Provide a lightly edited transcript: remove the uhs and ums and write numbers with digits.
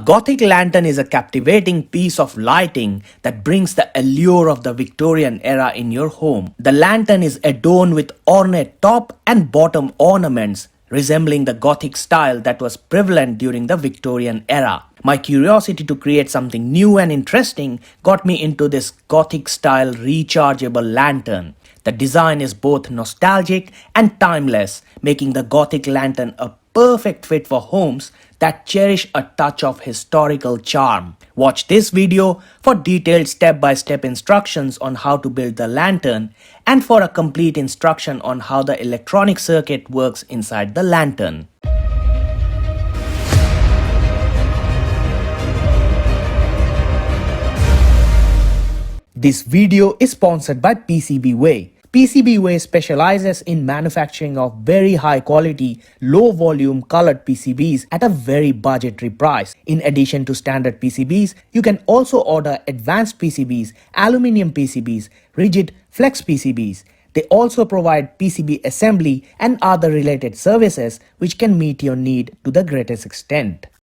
Gothic Lantern is a captivating piece of lighting that brings the allure of the Victorian era in your home. The lantern is adorned with ornate top and bottom ornaments, resembling the Gothic style that was prevalent during the Victorian era. My curiosity to create something new and interesting got me into this Gothic style rechargeable lantern. The design is both nostalgic and timeless, making the Gothic lantern a perfect fit for homes that cherish a touch of historical charm. Watch this video for detailed step-by-step instructions on how to build the lantern and for a complete instruction on how the electronic circuit works inside the lantern. This video is sponsored by PCBWay. PCBWay specializes in manufacturing of very high quality, low volume colored PCBs at a very budgetary price. In addition to standard PCBs, you can also order advanced PCBs, aluminum PCBs, rigid flex PCBs. They also provide PCB assembly and other related services which can meet your need to the greatest extent.